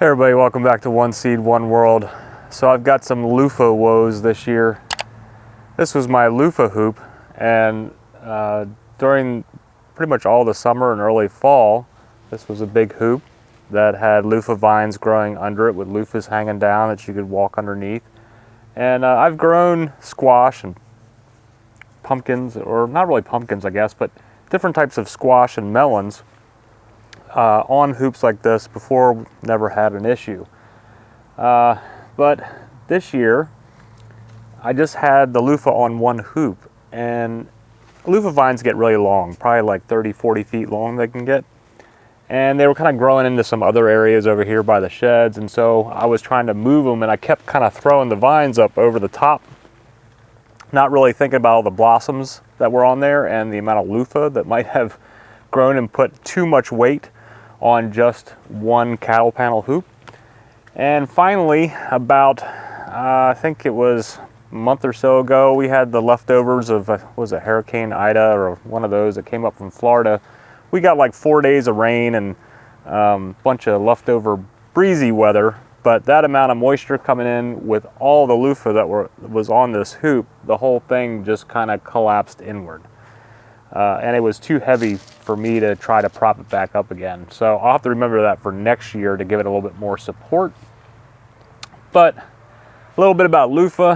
Hey everybody, welcome back to One Seed, One World. So I've got some loofah woes this year. This was my loofah hoop, and during pretty much all the summer and early fall, this was a big hoop that had loofah vines growing under it with loofahs hanging down that you could walk underneath. And I've grown squash and pumpkins, or not really pumpkins I guess, but different types of squash and melons on hoops like this before. Never had an issue. But this year, I just had the loofah on one hoop, and loofah vines get really long, probably like 30-40 feet long they can get. And they were kind of growing into some other areas over here by the sheds, and so I was trying to move them, and I kept kind of throwing the vines up over the top, not really thinking about all the blossoms that were on there and the amount of loofah that might have grown and put too much weight on just one cattle panel hoop. And finally, about I think it was a month or so ago, we had the leftovers of was it Hurricane Ida or one of those that came up from Florida. We got like 4 days of rain and a bunch of leftover breezy weather, but that amount of moisture coming in with all the loofah that was on this hoop, the whole thing just kind of collapsed inward. And it was too heavy for me to try to prop it back up again. So I'll have to remember that for next year to give it a little bit more support. But a little bit about loofah.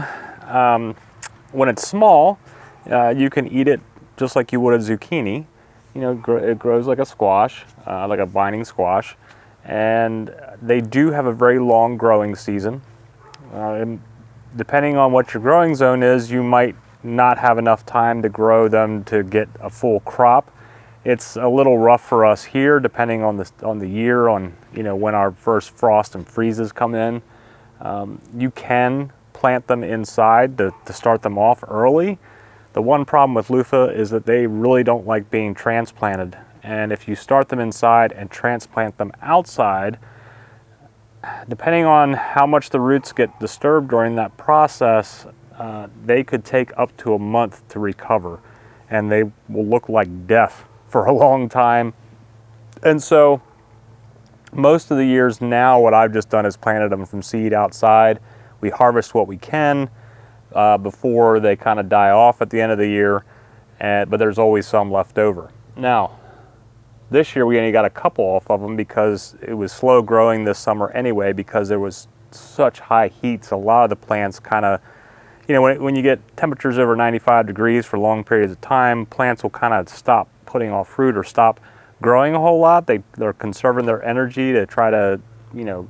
When it's small, you can eat it just like you would a zucchini. You know, it grows like a squash, like a vining squash. And they do have a very long growing season. And depending on what your growing zone is, you might not have enough time to grow them to get a full crop. It's a little rough for us here, depending on the year, on when our first frost and freezes come in. You can plant them inside to start them off early. The one problem with loofah is that they really don't like being transplanted, and if you start them inside and transplant them outside, depending on how much the roots get disturbed during that process, they could take up to a month to recover, and they will look like death for a long time. And so most of the years now, what I've just done is planted them from seed outside. We harvest what we can before they kind of die off at the end of the year, but there's always some left over. Now, this year we only got a couple off of them because it was slow growing this summer anyway, because there was such high heats. A lot of the plants kind of, when you get temperatures over 95 degrees for long periods of time, plants will kind of stop putting off fruit or stop growing a whole lot. They're conserving their energy to try to,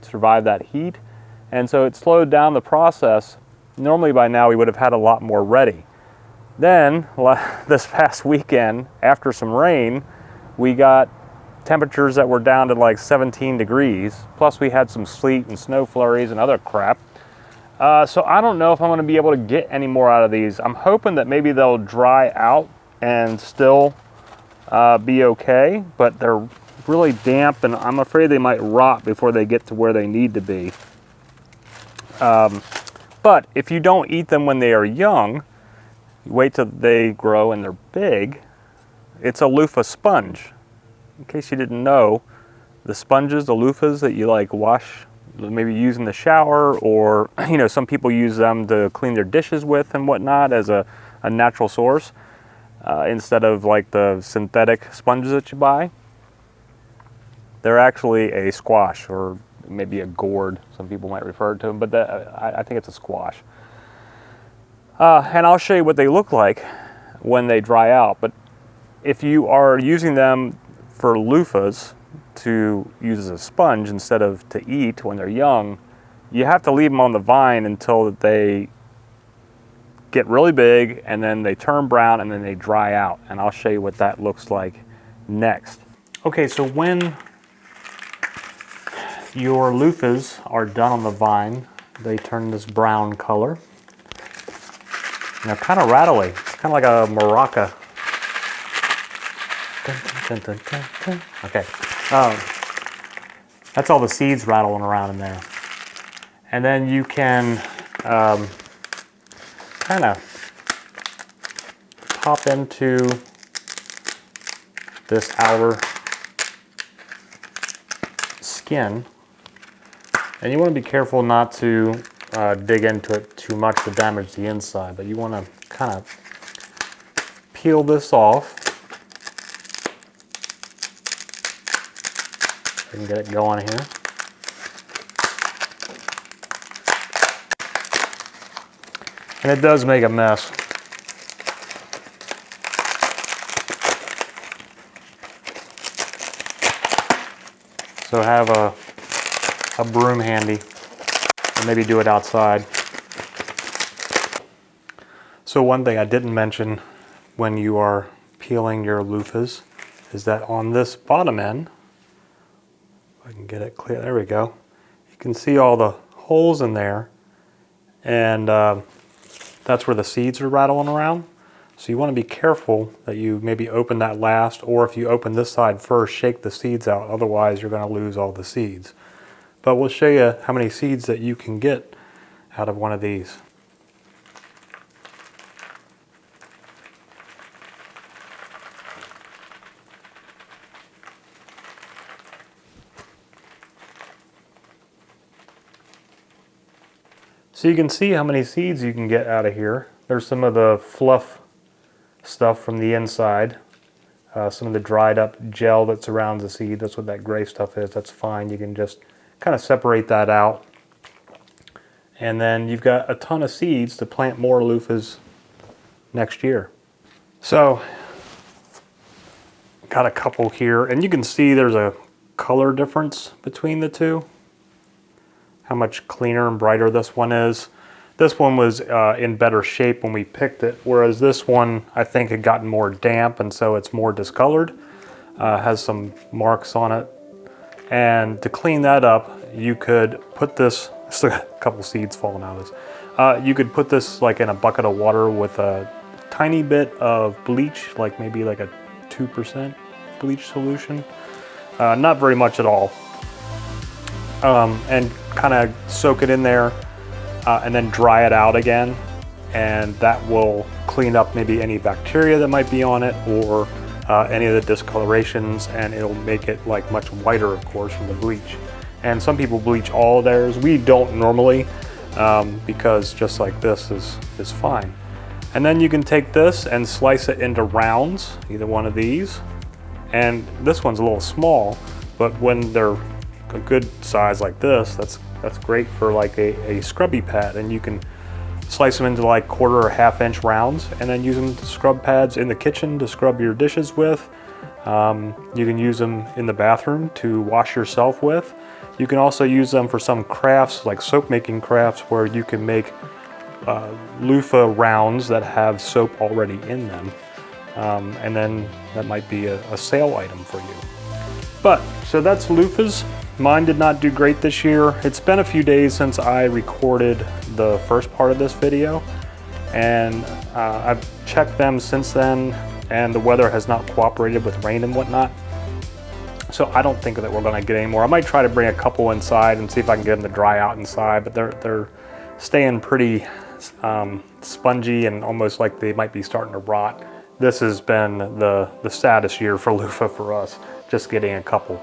survive that heat. And so it slowed down the process. Normally by now we would have had a lot more ready. Then this past weekend, after some rain, we got temperatures that were down to like 17 degrees. Plus we had some sleet and snow flurries and other crap. So I don't know if I'm going to be able to get any more out of these. I'm hoping that maybe they'll dry out and still be okay, but they're really damp, and I'm afraid they might rot before they get to where they need to be. But if you don't eat them when they are young, you wait till they grow and they're big, it's a loofah sponge. In case you didn't know, the sponges, the loofahs that you like wash, maybe use in the shower, or some people use them to clean their dishes with and whatnot as a natural source, instead of like the synthetic sponges that you buy. They're actually a squash, or maybe a gourd, some people might refer to them, but I think it's a squash. And I'll show you what they look like when they dry out. But if you are using them for loofahs to use as a sponge instead of to eat when they're young, you have to leave them on the vine until they get really big, and then they turn brown, and then they dry out. And I'll show you what that looks like next. Okay, so when your loofahs are done on the vine, they turn this brown color. And they're kind of rattly. It's kind of like a maraca. Dun, dun, dun, dun, dun. Okay. That's all the seeds rattling around in there. And then you can kind of pop into this outer skin And you want to be careful not to dig into it too much to damage the inside, but you want to kind of peel this off. I can get it going here. And it does make a mess. So have a broom handy, and maybe do it outside. So one thing I didn't mention when you are peeling your loofahs is that on this bottom end, if I can get it clear, there we go. You can see all the holes in there, and that's where the seeds are rattling around. So you want to be careful that you maybe open that last, or if you open this side first, shake the seeds out. Otherwise, you're going to lose all the seeds. But we'll show you how many seeds that you can get out of one of these. So you can see how many seeds you can get out of here. There's some of the fluff stuff from the inside, some of the dried up gel that surrounds the seed. That's what that gray stuff is. That's fine. You can just kind of separate that out. And then you've got a ton of seeds to plant more loofahs next year. So, got a couple here, and you can see there's a color difference between the two. How much cleaner and brighter this one is. This one was in better shape when we picked it, whereas this one I think had gotten more damp, and so it's more discolored. Has some marks on it. And to clean that up, you could put this, still got a couple seeds falling out of this. You could put this like in a bucket of water with a tiny bit of bleach, like maybe like a 2% bleach solution. Not very much at all. And kind of soak it in there. And then dry it out again, and that will clean up maybe any bacteria that might be on it, or any of the discolorations, and it'll make it like much whiter, of course, from the bleach. And some people bleach all theirs. We don't normally, because just like this is fine. And then you can take this and slice it into rounds, either one of these. And this one's a little small, but when they're a good size like this, that's great for like a scrubby pad, and you can slice them into like 1/4 or 1/2 inch rounds, and then use them to scrub pads in the kitchen to scrub your dishes with. You can use them in the bathroom to wash yourself with. You can also use them for some crafts, like soap making crafts, where you can make loofah rounds that have soap already in them. And then that might be a sale item for you. So that's loofahs. Mine did not do great this year. It's been a few days since I recorded the first part of this video, and I've checked them since then, and the weather has not cooperated with rain and whatnot. So I don't think that we're gonna get any more. I might try to bring a couple inside and see if I can get them to dry out inside, but they're staying pretty spongy and almost like they might be starting to rot. This has been the saddest year for loofah for us, just getting a couple.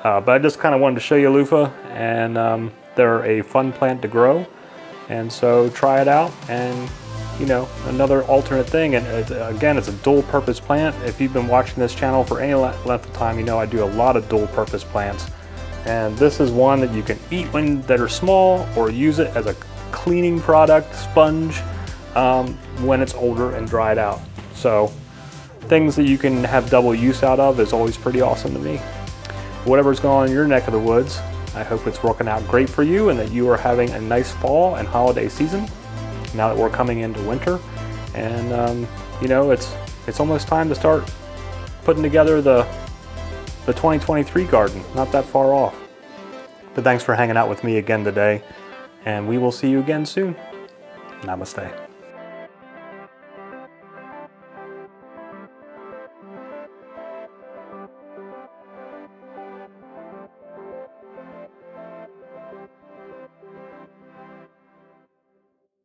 But I just kind of wanted to show you loofah, and they're a fun plant to grow, and so try it out, and you know, another alternate thing. And again, it's a dual purpose plant. If you've been watching this channel for any length of time, you know I do a lot of dual purpose plants, and this is one that you can eat when that are small, or use it as a cleaning product, sponge, when it's older and dried out. So things that you can have double use out of is always pretty awesome to me. Whatever's going on in your neck of the woods, I hope it's working out great for you, and that you are having a nice fall and holiday season now that we're coming into winter. And you know, it's almost time to start putting together the 2023 garden. Not that far off. But thanks for hanging out with me again today, and we will see you again soon. Namaste.